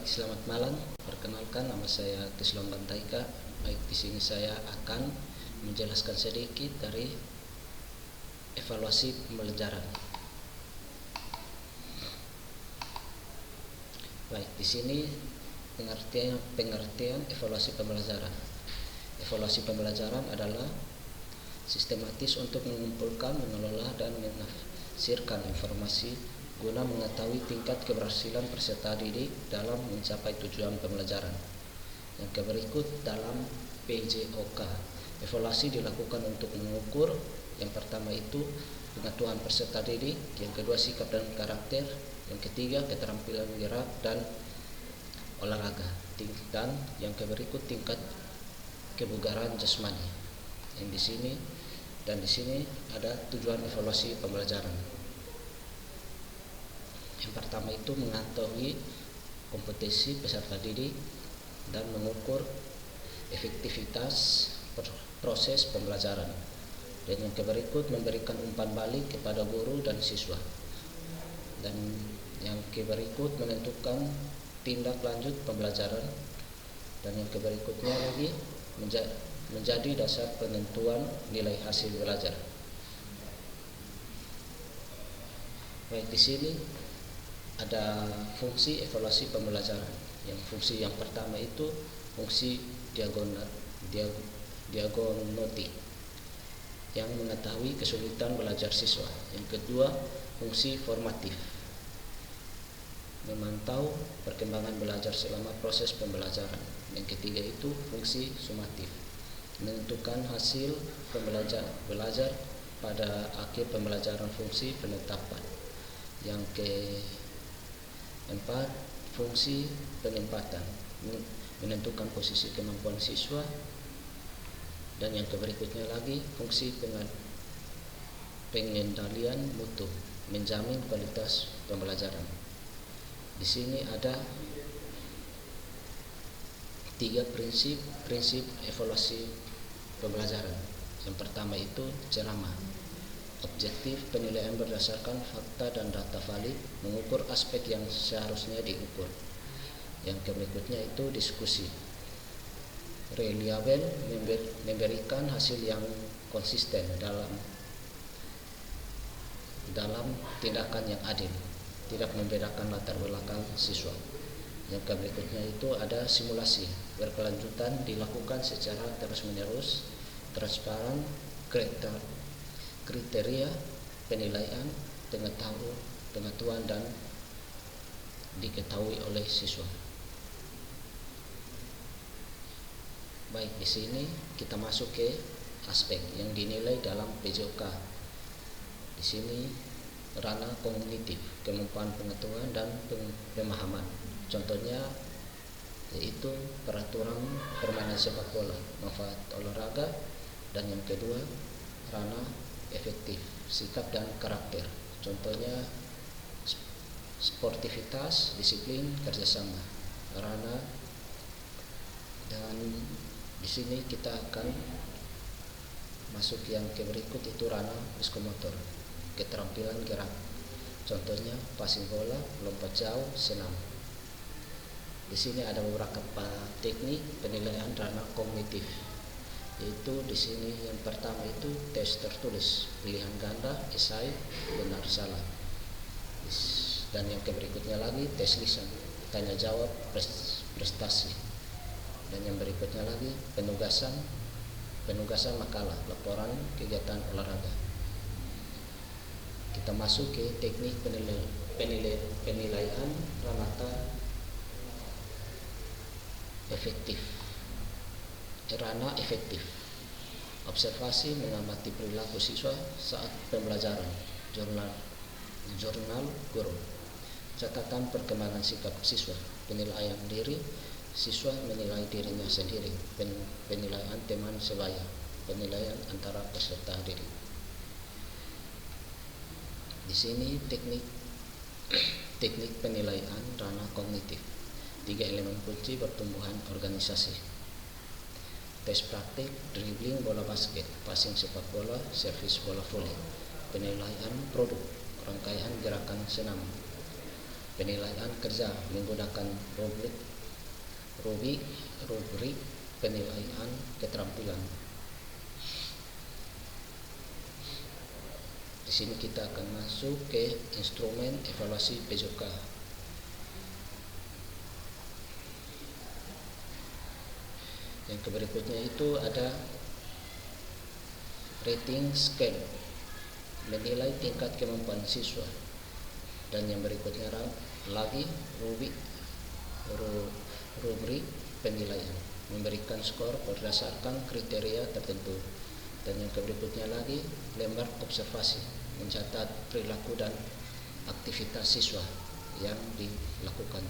Selamat malam. Perkenalkan, nama saya Tislon Bantaika. Baik, di sini saya akan menjelaskan sedikit dari evaluasi pembelajaran. Baik, di sini pengertian evaluasi pembelajaran. Evaluasi pembelajaran adalah sistematis untuk mengumpulkan, mengelola, dan menafsirkan informasi guna mengetahui tingkat keberhasilan peserta didik dalam mencapai tujuan pembelajaran. Yang berikut dalam PJOK. Evaluasi dilakukan untuk mengukur, yang pertama itu pengetahuan peserta didik, yang kedua sikap dan karakter, yang ketiga keterampilan gerak dan olahraga, dan yang berikut tingkat kebugaran jasmani. Yang di sini ada tujuan evaluasi pembelajaran. Yang pertama itu mengetahui kompetensi peserta didik dan mengukur efektivitas proses pembelajaran. Dan yang berikut memberikan umpan balik kepada guru dan siswa. Dan yang berikut menentukan tindak lanjut pembelajaran. Dan yang berikutnya lagi menjadi dasar penentuan nilai hasil belajar. Baik, di sini ada fungsi evaluasi pembelajaran. Yang fungsi yang pertama itu fungsi diagnostik yang mengetahui kesulitan belajar siswa. Yang kedua, fungsi formatif memantau perkembangan belajar selama proses pembelajaran. Yang ketiga itu fungsi sumatif menentukan hasil belajar pada akhir pembelajaran, fungsi penetapan. Yang keempat, fungsi penempatan menentukan posisi kemampuan siswa. Dan yang berikutnya lagi fungsi pengendalian mutu menjamin kualitas pembelajaran. Di sini ada 3 prinsip evaluasi pembelajaran. Yang pertama itu ceramah, objektif, penilaian berdasarkan fakta dan data valid, mengukur aspek yang seharusnya diukur. Yang berikutnya itu diskusi, reliabel, memberikan hasil yang konsisten dalam tindakan yang adil, tidak membedakan latar belakang siswa. Yang berikutnya itu ada simulasi, berkelanjutan, dilakukan secara terus-menerus, transparan, kriteria penilaian, pengetahuan dan diketahui oleh siswa. Baik, di sini kita masuk ke aspek yang dinilai dalam PJOK. Di sini ranah kognitif, kemampuan pengetahuan dan pemahaman. Contohnya yaitu peraturan permainan sepak bola, manfaat olahraga. Dan yang kedua, ranah efektif, sikap dan karakter. Contohnya sportivitas, disiplin, kerjasama. Dan di sini kita akan masuk yang berikut itu ranah psikomotor, keterampilan gerak. Contohnya passing bola, lompat jauh, senam. Di sini ada beberapa teknik penilaian ranah kognitif, yaitu di sini yang pertama itu tes tertulis, pilihan ganda, esai, benar salah. Dan yang berikutnya lagi tes lisan, tanya jawab, prestasi. Dan yang berikutnya lagi penugasan makalah, laporan kegiatan olahraga. Kita masuk ke teknik penilaian ranah efektif, observasi, mengamati perilaku siswa saat pembelajaran, jurnal guru, catatan perkembangan sikap siswa, penilaian diri siswa, menilai dirinya sendiri, penilaian teman sebaya, penilaian antara peserta didik. Di sini teknik penilaian ranah kognitif, 3 elemen kunci pertumbuhan organisasi. Tes praktik, dribbling bola basket, passing sepak bola, servis bola voli. Penilaian produk, rangkaian gerakan senam. penilaian kerja menggunakan rubrik penilaian keterampilan. Di sini kita akan masuk ke instrumen evaluasi PJOK. Yang berikutnya itu ada rating scale, menilai tingkat kemampuan siswa. Dan yang berikutnya lagi rubrik penilaian, memberikan skor berdasarkan kriteria tertentu. Dan yang berikutnya lagi lembar observasi, mencatat perilaku dan aktivitas siswa yang dilakukan.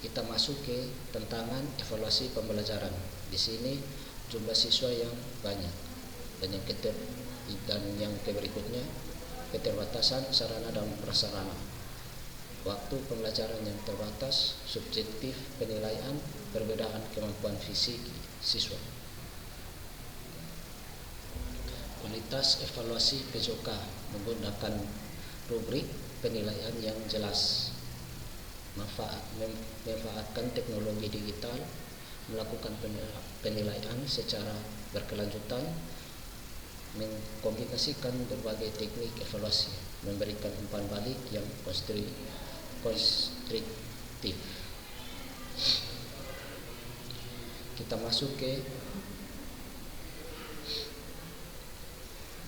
Kita masuk ke tantangan evaluasi pembelajaran. Di sini jumlah siswa yang banyak dan yang berikutnya keterbatasan sarana dan prasarana, waktu pembelajaran yang terbatas, subjektif penilaian, perbedaan kemampuan fisik siswa. Kualitas evaluasi PJOK menggunakan rubrik penilaian yang jelas, memanfaatkan teknologi digital, melakukan penilaian secara berkelanjutan, mengkombinasikan berbagai teknik evaluasi, memberikan umpan balik yang konstruktif. Kita masuk ke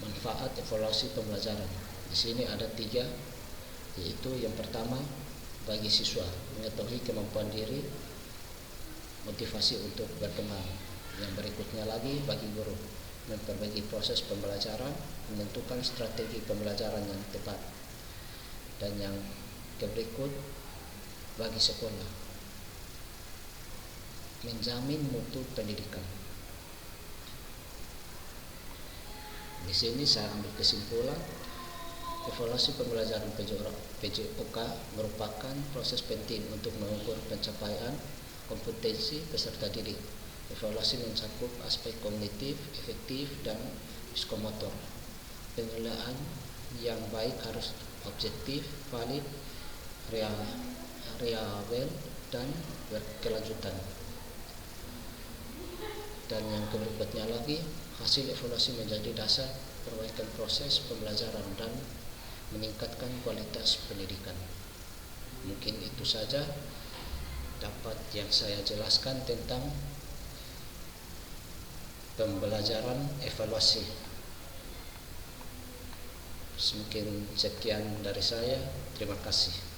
manfaat evaluasi pembelajaran. Di sini ada 3, yaitu yang pertama bagi siswa mengetahui kemampuan diri, motivasi untuk berkembang. Yang berikutnya lagi bagi guru, memperbaiki proses pembelajaran, menentukan strategi pembelajaran yang tepat. Dan yang berikut bagi sekolah, menjamin mutu pendidikan. Di sini saya ambil kesimpulan, evaluasi pembelajaran PJOK merupakan proses penting untuk mengukur pencapaian kompetensi peserta didik. Evaluasi mencakup aspek kognitif, efektif, dan psikomotor. Penilaian yang baik harus objektif, valid, reliabel, dan berkelanjutan. Dan yang berikutnya lagi, hasil evaluasi menjadi dasar perbaikan proses pembelajaran dan meningkatkan kualitas pendidikan. Mungkin itu saja dapat yang saya jelaskan tentang pembelajaran evaluasi. Mungkin sekian dari saya. Terima kasih.